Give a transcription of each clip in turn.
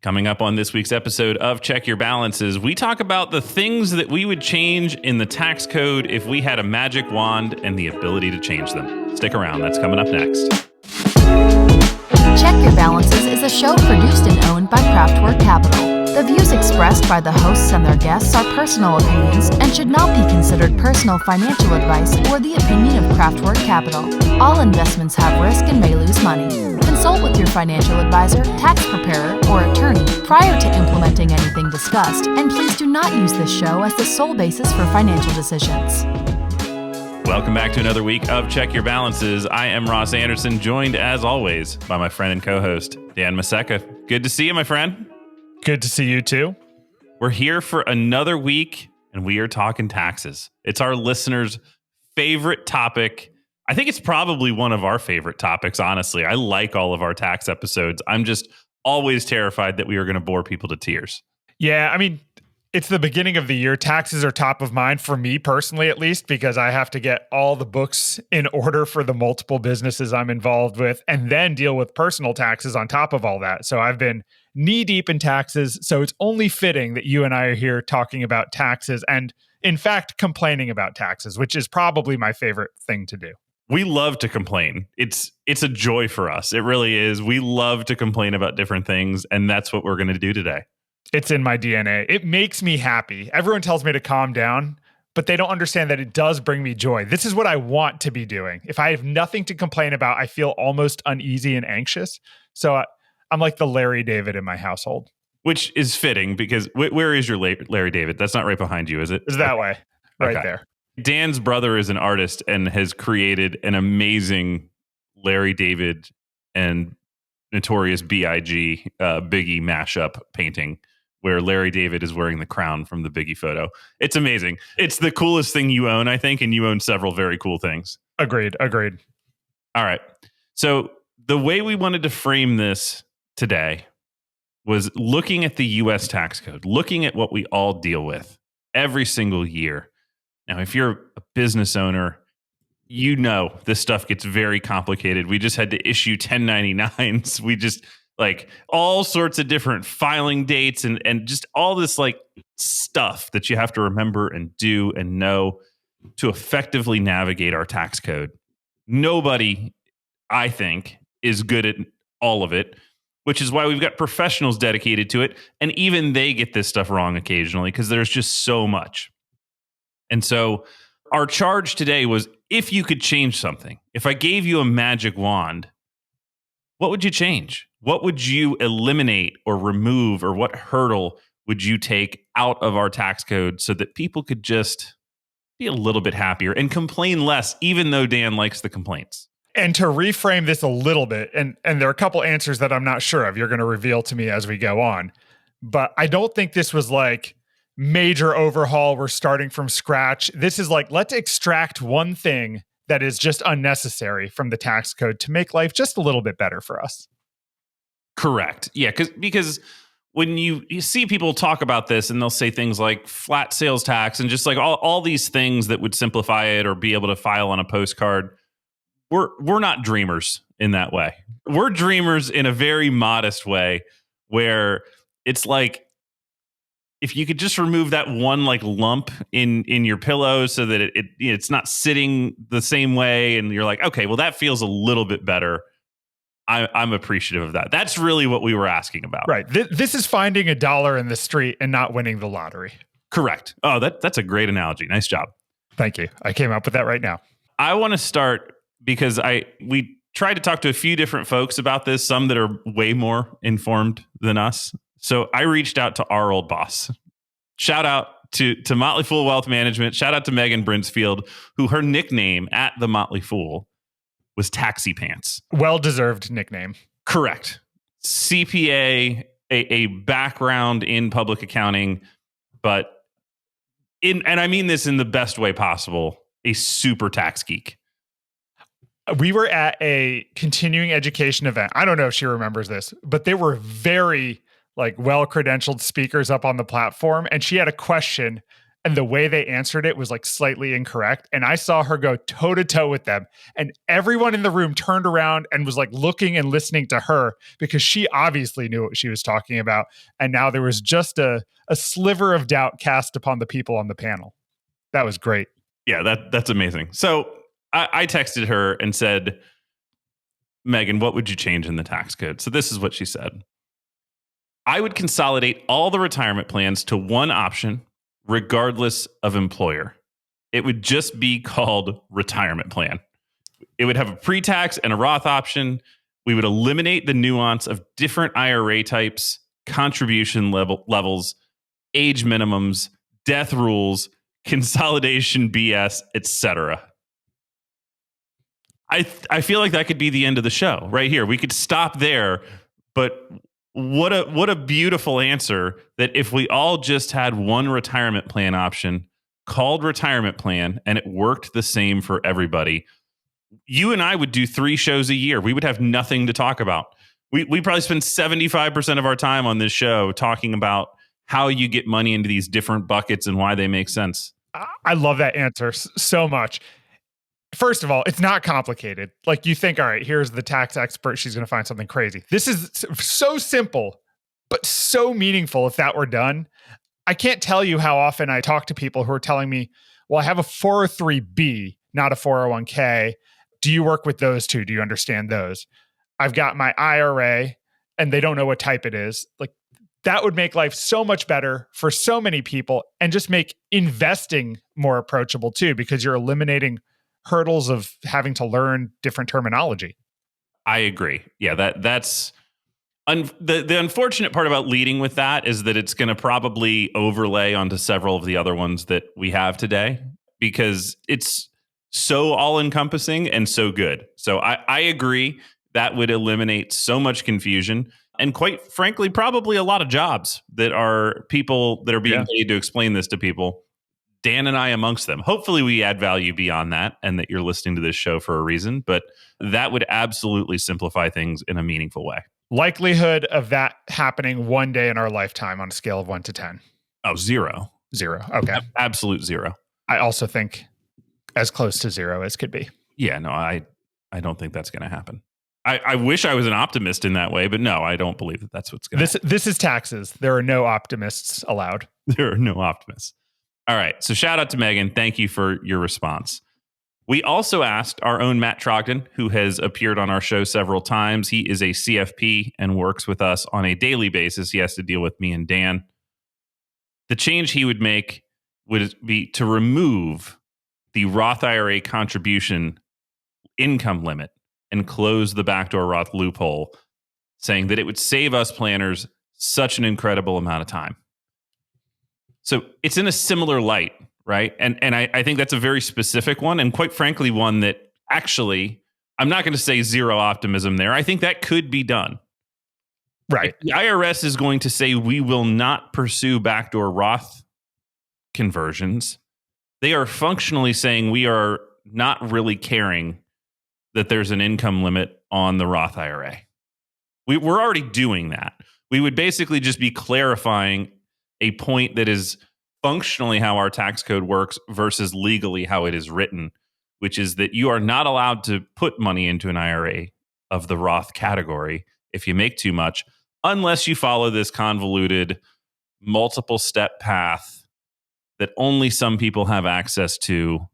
Coming up on this week's episode of Check Your Balances, we talk about the things that we would change in the tax code if we had a magic wand and the ability to change them. Stick around, that's coming up next. Check Your Balances is a show produced and owned by Craftwork Capital. The views expressed by the hosts and their guests are personal opinions and should not be considered personal financial advice or the opinion of Craftwork Capital. All investments have risk and may lose money. Consult with your financial advisor, tax preparer, or attorney prior to implementing anything discussed, and please do not use this show as the sole basis for financial decisions. Welcome back to another week of Check Your Balances. I am Ross Anderson, joined as always by my friend and co-host, Dan Maseka. Good to see you, my friend. Good to see you too. We're here for another week, and we are talking taxes. It's our listeners' favorite topic. I think it's probably one of our favorite topics, honestly. I like all of our tax episodes. I'm just always terrified that we are going to bore people to tears. Yeah, I mean, it's the beginning of the year. Taxes are top of mind for me personally, at least, because I have to get all the books in order for the multiple businesses I'm involved with and then deal with personal taxes on top of all that. So I've been knee deep in taxes. So it's only fitting that you and I are here talking about taxes and, in fact, complaining about taxes, which is probably my favorite thing to do. We love to complain. It's a joy for us. It really is. We love to complain about different things, and that's what we're going to do today. It's in my DNA. It makes me happy. Everyone tells me to calm down, but they don't understand that it does bring me joy. This is what I want to be doing. If I have nothing to complain about, I feel almost uneasy and anxious. So I'm like the Larry David in my household. Which is fitting because where is your Larry David? That's not right behind you, is it? It's that way, right there. Dan's brother is an artist and has created an amazing Larry David and Notorious B.I.G. Biggie mashup painting where Larry David is wearing the crown from the Biggie photo. It's amazing. It's the coolest thing you own, I think, and you own several very cool things. Agreed. All right. So the way we wanted to frame this today was looking at the U.S. tax code, looking at what we all deal with every single year. Now, if you're a business owner, you know this stuff gets very complicated. We just had to issue 1099s. We just like all sorts of different filing dates and just all this like stuff that you have to remember and do and know to effectively navigate our tax code. Nobody, I think, is good at all of it, which is why we've got professionals dedicated to it. And even they get this stuff wrong occasionally because there's just so much. And so our charge today was, if you could change something, if I gave you a magic wand, what would you change? What would you eliminate or remove, or what hurdle would you take out of our tax code so that people could just be a little bit happier and complain less, even though Dan likes the complaints? And to reframe this a little bit, and there are a couple answers that I'm not sure of, you're going to reveal to me as we go on. But I don't think this was like major overhaul. We're starting from scratch. This is like, let's extract one thing that is just unnecessary from the tax code to make life just a little bit better for us. Correct. Yeah, because when you see people talk about this and they'll say things like flat sales tax and just like all these things that would simplify it or be able to file on a postcard, we're not dreamers in that way. We're dreamers in a very modest way where it's like, if you could just remove that one like lump in your pillow so that it's not sitting the same way, and you're like, okay, well that feels a little bit better. I'm appreciative of that. That's really what we were asking about. Right. This is finding a dollar in the street and not winning the lottery. Correct. Oh, that's a great analogy. Nice job. Thank you. I came up with that right now. I want to start because we tried to talk to a few different folks about this, some that are way more informed than us. So I reached out to our old boss. Shout out to Motley Fool Wealth Management. Shout out to Megan Brinsfield, who her nickname at the Motley Fool was Taxi Pants. Well-deserved nickname. Correct. CPA, a background in public accounting, but and I mean this in the best way possible, a super tax geek. We were at a continuing education event. I don't know if she remembers this, but there were very like well-credentialed speakers up on the platform, and she had a question and the way they answered it was like slightly incorrect. And I saw her go toe to toe with them. And everyone in the room turned around and was like looking and listening to her because she obviously knew what she was talking about. And now there was just a sliver of doubt cast upon the people on the panel. That was great. Yeah, that's amazing. So I texted her and said, Megan, what would you change in the tax code? So this is what she said. I would consolidate all the retirement plans to one option, regardless of employer. It would just be called retirement plan. It would have a pre-tax and a Roth option. We would eliminate the nuance of different IRA types, contribution levels, age minimums, death rules, consolidation BS, etc. I feel like that could be the end of the show right here. We could stop there, but what a beautiful answer that if we all just had one retirement plan option called retirement plan and it worked the same for everybody, you and I would do 3 shows a year. We would have nothing to talk about. We probably spend 75% of our time on this show talking about how you get money into these different buckets and why they make sense. I love that answer so much. First of all, it's not complicated. Like you think, all right, here's the tax expert. She's going to find something crazy. This is so simple, but so meaningful if that were done. I can't tell you how often I talk to people who are telling me, well, I have a 403B, not a 401k. Do you work with those two? Do you understand those? I've got my IRA and they don't know what type it is. Like that would make life so much better for so many people and just make investing more approachable too, because you're eliminating hurdles of having to learn different terminology. I agree. Yeah, that's the unfortunate part about leading with that is that it's going to probably overlay onto several of the other ones that we have today because it's so all-encompassing and so good. So I agree that would eliminate so much confusion and quite frankly, probably a lot of jobs that are people that are being paid to explain this to people. Dan and I amongst them. Hopefully we add value beyond that and that you're listening to this show for a reason, but that would absolutely simplify things in a meaningful way. Likelihood of that happening one day in our lifetime on a scale of 1 to 10? Oh, 0. 0. Okay. Absolute 0. I also think as close to 0 as could be. Yeah, no, I don't think that's going to happen. I wish I was an optimist in that way, but no, I don't believe that that's what's going to happen. This is taxes. There are no optimists allowed. There are no optimists. All right. So shout out to Megan. Thank you for your response. We also asked our own Matt Trogdon, who has appeared on our show several times. He is a CFP and works with us on a daily basis. He has to deal with me and Dan. The change he would make would be to remove the Roth IRA contribution income limit and close the backdoor Roth loophole, saying that it would save us planners such an incredible amount of time. So it's in a similar light, right? And I think that's a very specific one. And quite frankly, one that actually, I'm not going to say zero optimism there. I think that could be done. Right. If the IRS is going to say we will not pursue backdoor Roth conversions, they are functionally saying we are not really caring that there's an income limit on the Roth IRA. We're already doing that. We would basically just be clarifying a point that is functionally how our tax code works versus legally how it is written, which is that you are not allowed to put money into an IRA of the Roth category if you make too much, unless you follow this convoluted multiple step path that only some people have access to.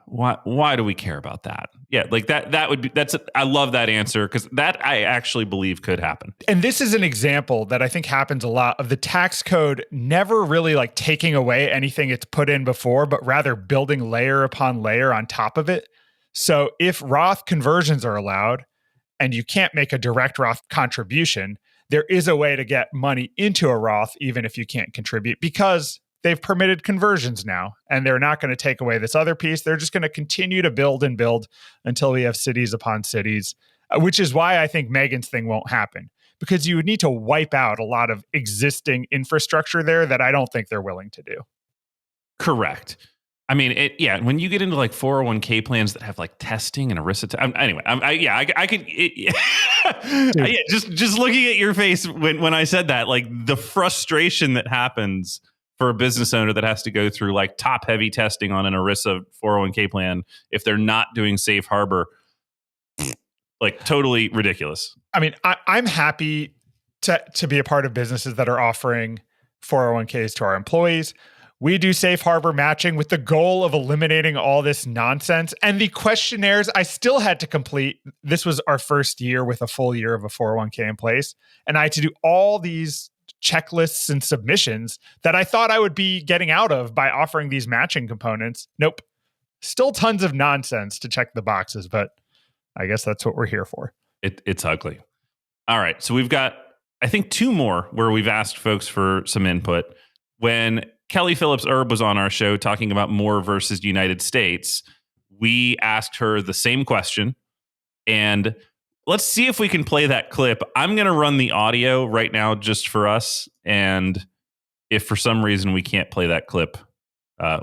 Why do we care about that? Yeah, like that would be, I love that answer because that I actually believe could happen. And this is an example that I think happens a lot of the tax code never really like taking away anything it's put in before, but rather building layer upon layer on top of it. So if Roth conversions are allowed and you can't make a direct Roth contribution, there is a way to get money into a Roth even if you can't contribute because they've permitted conversions now, and they're not going to take away this other piece. They're just going to continue to build and build until we have cities upon cities, which is why I think Megan's thing won't happen, because you would need to wipe out a lot of existing infrastructure there that I don't think they're willing to do. Correct. I mean, when you get into like 401k plans that have like testing and ERISA, anyway, I could, just looking at your face when I said that, like the frustration that happens for a business owner that has to go through like top heavy testing on an ERISA 401k plan if they're not doing safe harbor. Like totally ridiculous. I mean, I'm happy to be a part of businesses that are offering 401ks to our employees. We do safe harbor matching with the goal of eliminating all this nonsense. And the questionnaires I still had to complete. This was our first year with a full year of a 401k in place. And I had to do all these checklists and submissions that I thought I would be getting out of by offering these matching components. Nope. Still tons of nonsense to check the boxes, but I guess that's what we're here for. It's ugly. All right. So we've got, I think, 2 more where we've asked folks for some input. When Kelly Phillips Erb was on our show talking about Moore versus United States, we asked her the same question. And let's see if we can play that clip. I'm going to run the audio right now just for us. And if for some reason we can't play that clip,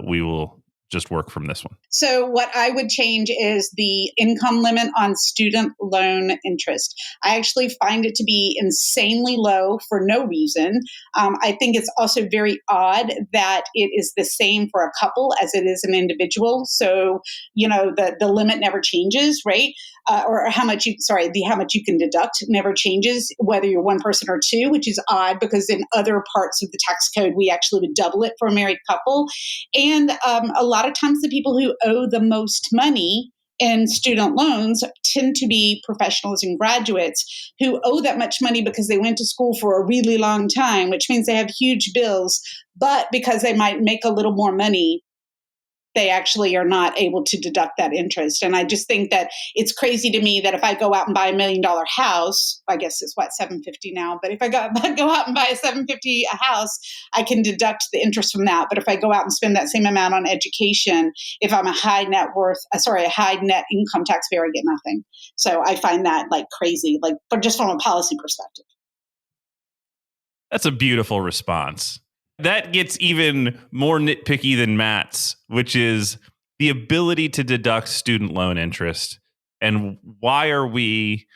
we will just work from this one. So what I would change is the income limit on student loan interest. I actually find it to be insanely low for no reason. I think it's also very odd that it is the same for a couple as it is an individual. So, the limit never changes, right? Or how much you can deduct never changes, whether you're one person or two, which is odd because in other parts of the tax code, we actually would double it for a married couple. And a lot of times the people who owe the most money in student loans tend to be professionals and graduates who owe that much money because they went to school for a really long time, which means they have huge bills, but because they might make a little more money, they actually are not able to deduct that interest. And I just think that it's crazy to me that if I go out and buy $1 million house, I guess it's $750 now, but if I go out and buy a $750 house, I can deduct the interest from that. But if I go out and spend that same amount on education, if I'm a high net income taxpayer, I get nothing. So I find that like crazy, but just from a policy perspective. That's a beautiful response. That gets even more nitpicky than Matt's, which is the ability to deduct student loan interest. And why are we,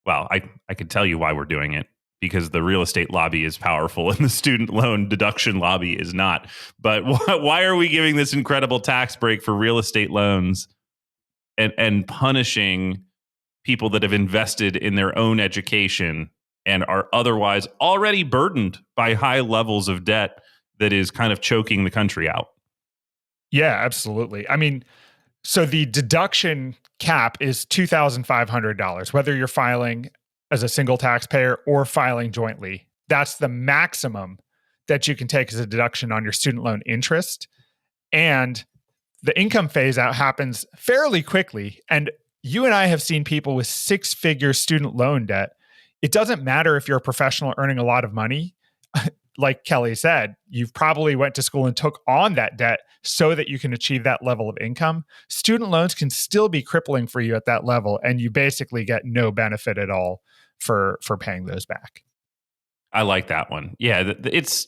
well, I could tell you why we're doing it, because the real estate lobby is powerful and the student loan deduction lobby is not. But why are we giving this incredible tax break for real estate loans and punishing people that have invested in their own education and are otherwise already burdened by high levels of debt that is kind of choking the country out? Yeah, absolutely. I mean, so the deduction cap is $2,500, whether you're filing as a single taxpayer or filing jointly. That's the maximum that you can take as a deduction on your student loan interest. And the income phase out happens fairly quickly. And you and I have seen people with 6-figure student loan debt. It doesn't matter if you're a professional earning a lot of money. Like Kelly said, you've probably went to school and took on that debt so that you can achieve that level of income. Student loans can still be crippling for you at that level, and you basically get no benefit at all for paying those back. I like that one. Yeah, it's,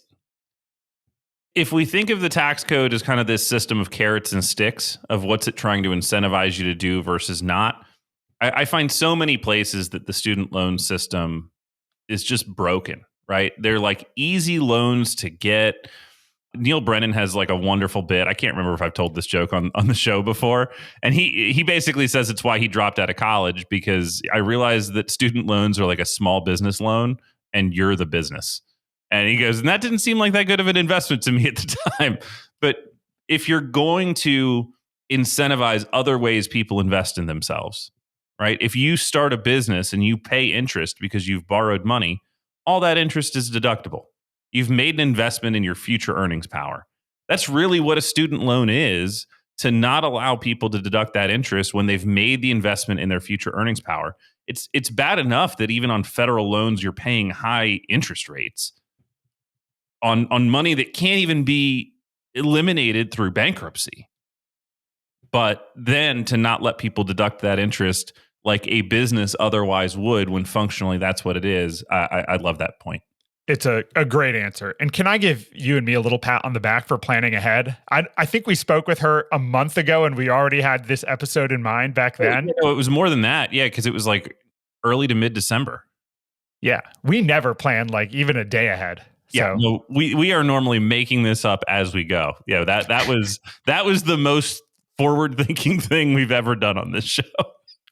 if we think of the tax code as kind of this system of carrots and sticks of what's it trying to incentivize you to do versus not, I find so many places that the student loan system is just broken, right? They're like easy loans to get. Neil Brennan has like a wonderful bit. I can't remember if I've told this joke on the show before. And he basically says it's why he dropped out of college, because I realized that student loans are like a small business loan and you're the business. And he goes, and that didn't seem like that good of an investment to me at the time. But if you're going to incentivize other ways people invest in themselves, right? If you start a business and you pay interest because you've borrowed money, all that interest is deductible. You've made an investment in your future earnings power. That's really what a student loan is, to not allow people to deduct that interest when they've made the investment in their future earnings power. It's bad enough that even on federal loans, you're paying high interest rates on money that can't even be eliminated through bankruptcy. But then to not let people deduct that interest like a business otherwise would, when functionally that's what it is, I love that point. It's a great answer. And can I give you and me a little pat on the back for planning ahead? I think we spoke with her a month ago and we already had this episode in mind back then. It was more than that. Yeah, because it was like early to mid-December. Yeah, we never planned like even a day ahead. Yeah, So no, we are normally making this up as we go. Yeah, that was the most forward thinking thing we've ever done on this show.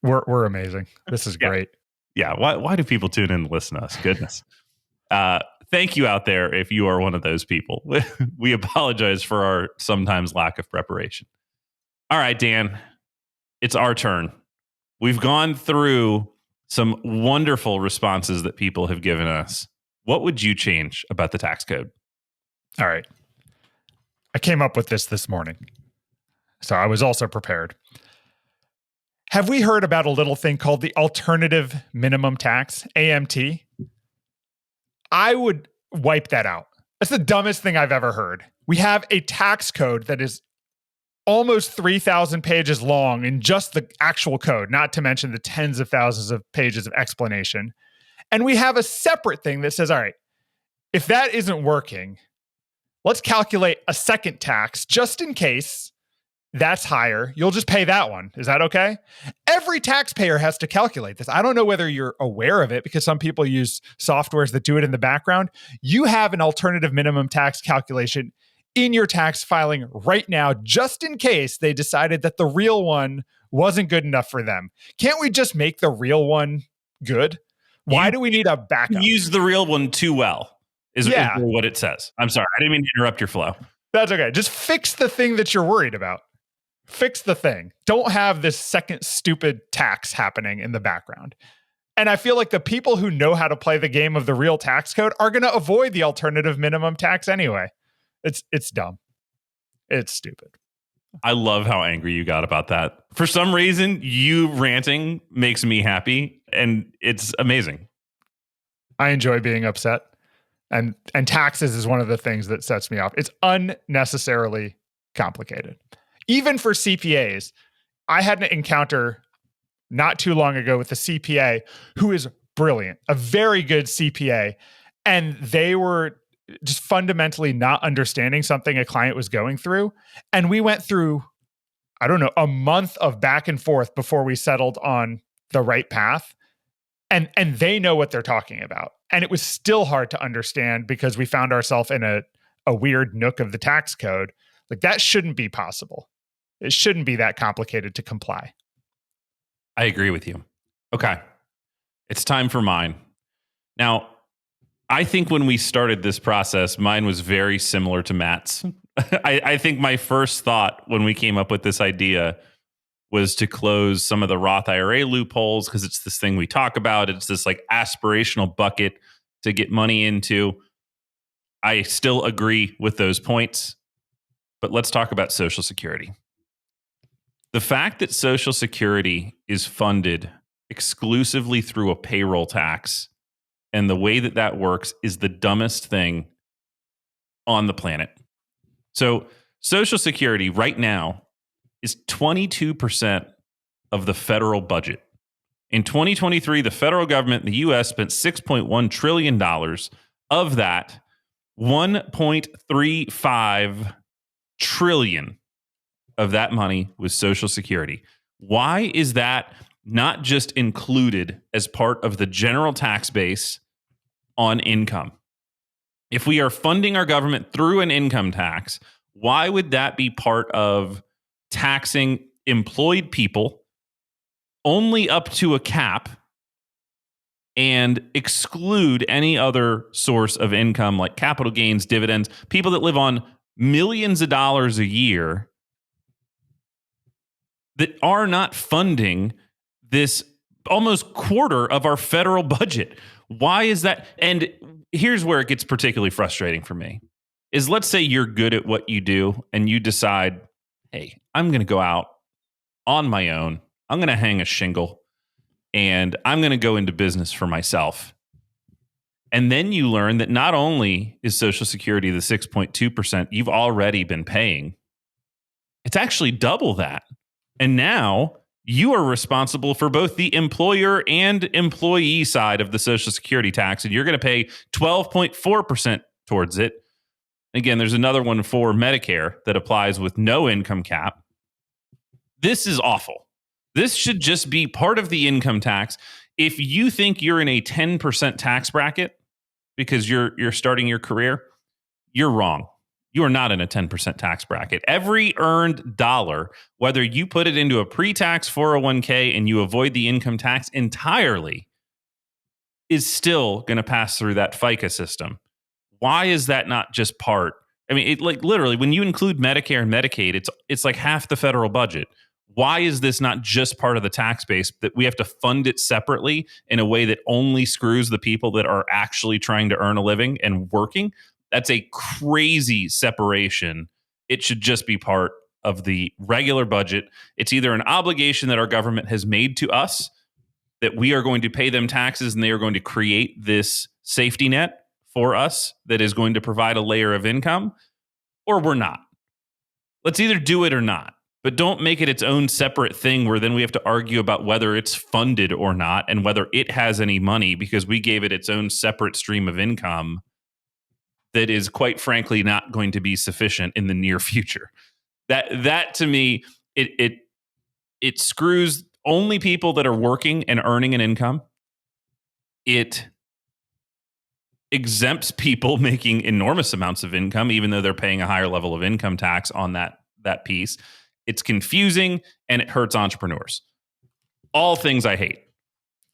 we're amazing. This is Yeah. great. Yeah, why do people tune in and listen to us? Goodness. Thank you out there if you are one of those people. We apologize for our sometimes lack of preparation. All right, Dan, it's our turn. We've gone through some wonderful responses that people have given us. What would you change about the tax code? All right. I came up with this morning, so I was also prepared. Have we heard about a little thing called the alternative minimum tax, AMT? I would wipe that out. That's the dumbest thing I've ever heard. We have a tax code that is almost 3,000 pages long in just the actual code, not to mention the tens of thousands of pages of explanation. And we have a separate thing that says, all right, if that isn't working, let's calculate a second tax just in case that's higher. You'll just pay that one. Is that okay? Every taxpayer has to calculate this. I don't know whether you're aware of it because some people use softwares that do it in the background. You have an alternative minimum tax calculation in your tax filing right now, just in case they decided that the real one wasn't good enough for them. Can't we just make the real one good? Why do we need a backup? Use the real one too well is what it says. I'm sorry. I didn't mean to interrupt your flow. That's okay. Just fix the thing that you're worried about. Fix the thing. Don't have this second stupid tax happening in the background. And I feel like the people who know how to play the game of the real tax code are going to avoid the alternative minimum tax anyway. It's dumb. It's stupid. I love how angry you got about that. For some reason, you ranting makes me happy, and it's amazing. I enjoy being upset. And taxes is one of the things that sets me off. It's unnecessarily complicated. Even for CPAs, I had an encounter not too long ago with a CPA who is brilliant, a very good CPA, and they were just fundamentally not understanding something a client was going through. And we went through, I don't know, a month of back and forth before we settled on the right path. And they know what they're talking about. And it was still hard to understand because we found ourselves in a weird nook of the tax code. Like, that shouldn't be possible. It shouldn't be that complicated to comply. I agree with you. Okay. It's time for mine. Now, I think when we started this process, mine was very similar to Matt's. I think my first thought when we came up with this idea was to close some of the Roth IRA loopholes because it's this thing we talk about. It's this like aspirational bucket to get money into. I still agree with those points, but let's talk about Social Security. The fact that Social Security is funded exclusively through a payroll tax and the way that that works is the dumbest thing on the planet. So Social Security right now is 22% of the federal budget. In 2023, the federal government in the U.S. spent $6.1 trillion. Of that, $1.35 trillion of that money was Social Security. Why is that not just included as part of the general tax base on income? If we are funding our government through an income tax, why would that be part of taxing employed people only up to a cap and exclude any other source of income like capital gains, dividends, people that live on millions of dollars a year that are not funding this almost quarter of our federal budget? Why is that? And here's where it gets particularly frustrating for me is, let's say you're good at what you do and you decide, hey, I'm going to go out on my own. I'm going to hang a shingle and I'm going to go into business for myself. And then you learn that not only is Social Security the 6.2% you've already been paying, it's actually double that. And now you are responsible for both the employer and employee side of the Social Security tax, and you're going to pay 12.4% towards it. Again, there's another one for Medicare that applies with no income cap. This is awful. This should just be part of the income tax. If you think you're in a 10% tax bracket, because you're starting your career, you're wrong. You are not in a 10% tax bracket. Every earned dollar, whether you put it into a pre-tax 401k and you avoid the income tax entirely, is still going to pass through that FICA system. Why is that not just part? I mean, it like literally when you include Medicare and Medicaid, it's like half the federal budget. Why is this not just part of the tax base that we have to fund it separately in a way that only screws the people that are actually trying to earn a living and working? That's a crazy separation. It should just be part of the regular budget. It's either an obligation that our government has made to us that we are going to pay them taxes and they are going to create this safety net for us that is going to provide a layer of income, or we're not. Let's either do it or not. But don't make it its own separate thing where then we have to argue about whether it's funded or not and whether it has any money because we gave it its own separate stream of income that is quite frankly not going to be sufficient in the near future. That to me, it screws only people that are working and earning an income. It exempts people making enormous amounts of income, even though they're paying a higher level of income tax on that piece. It's confusing and it hurts entrepreneurs. All things I hate.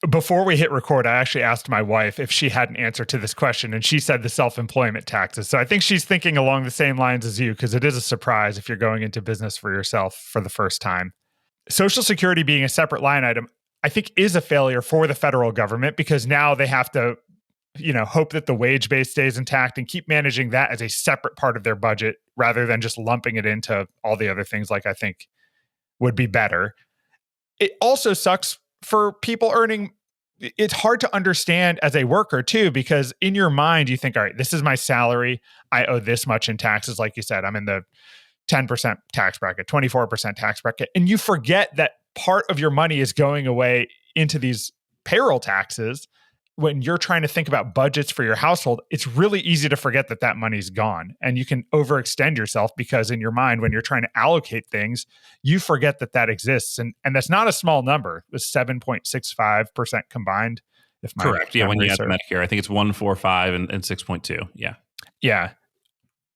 Before we hit record, I actually asked my wife if she had an answer to this question, and she said the self-employment taxes. So I think she's thinking along the same lines as you, because it is a surprise if you're going into business for yourself for the first time. Social Security being a separate line item, I think is a failure for the federal government because now they have to, hope that the wage base stays intact and keep managing that as a separate part of their budget rather than just lumping it into all the other things like I think would be better. It also sucks for people earning. It's hard to understand as a worker too, because in your mind, you think, all right, this is my salary. I owe this much in taxes. Like you said, I'm in the 10% tax bracket, 24% tax bracket. And you forget that part of your money is going away into these payroll taxes. When you're trying to think about budgets for your household, it's really easy to forget that that money's gone. And you can overextend yourself because in your mind, when you're trying to allocate things, you forget that that exists. And that's not a small number. It was 7.65% combined. If my Correct. Yeah, when you add Medicare, I think it's 145 and 6.2. Yeah. Yeah.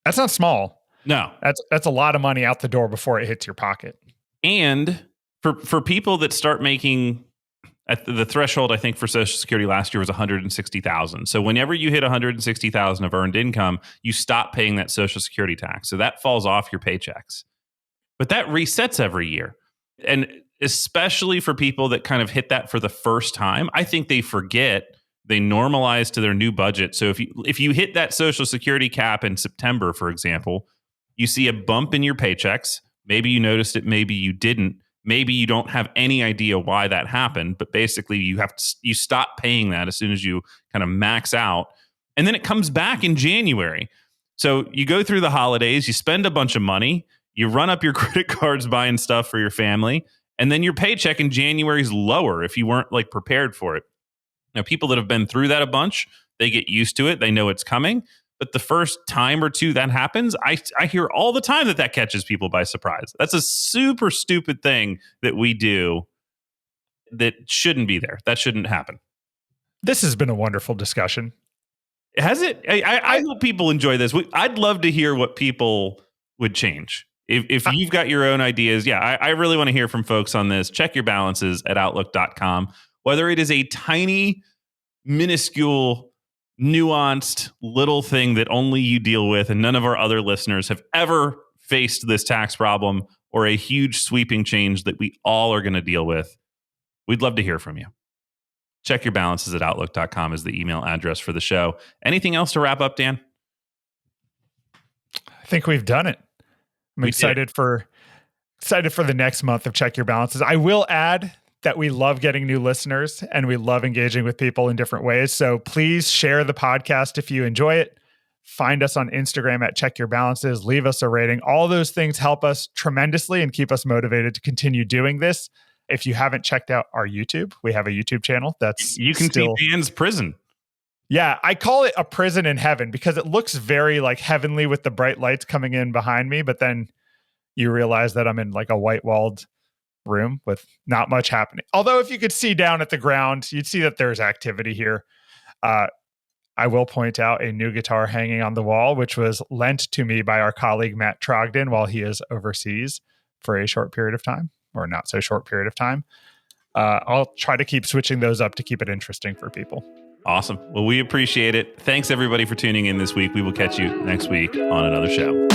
That's not small. No. That's a lot of money out the door before it hits your pocket. And for people that start making at the threshold, I think for Social Security last year was 160,000. So whenever you hit 160,000 of earned income, you stop paying that Social Security tax. So that falls off your paychecks. But that resets every year. And especially for people that kind of hit that for the first time, I think they forget, they normalize to their new budget. So if you hit that Social Security cap in September, for example, you see a bump in your paychecks. Maybe you noticed it, maybe you didn't. Maybe you don't have any idea why that happened, but basically you stop paying that as soon as you kind of max out. And then it comes back in January. So you go through the holidays, you spend a bunch of money, you run up your credit cards buying stuff for your family, and then your paycheck in January is lower if you weren't like prepared for it. Now, people that have been through that a bunch, they get used to it. They know it's coming. But the first time or two that happens, I hear all the time that catches people by surprise. That's a super stupid thing that we do that shouldn't be there. That shouldn't happen. This has been a wonderful discussion. Has it? I hope people enjoy this. I'd love to hear what people would change. If you've got your own ideas, I really want to hear from folks on this. Check your balances at outlook.com. Whether it is a tiny, minuscule, nuanced little thing that only you deal with and none of our other listeners have ever faced this tax problem, or a huge sweeping change that we all are going to deal with, we'd love to hear from you. Check your balances at outlook.com is the email address for the show. Anything else to wrap up, Dan? I think we've done it. I'm excited for the next month of Check Your Balances. I will add that we love getting new listeners and we love engaging with people in different ways. So please share the podcast if you enjoy it. Find us on Instagram at Check Your Balances. Leave us a rating. All those things help us tremendously and keep us motivated to continue doing this. If you haven't checked out our YouTube, we have a YouTube channel that's you can see Dan's prison. Yeah, I call it a prison in heaven because it looks very like heavenly with the bright lights coming in behind me. But then you realize that I'm in like a white walled room with not much happening. Although if you could see down at the ground, you'd see that there's activity here. I will point out a new guitar hanging on the wall, which was lent to me by our colleague Matt Trogdon while he is overseas for a short period of time, or not so short period of time. I'll try to keep switching those up to keep it interesting for people. Awesome. Well, we appreciate it. Thanks everybody for tuning in this week. We will catch you next week on another show.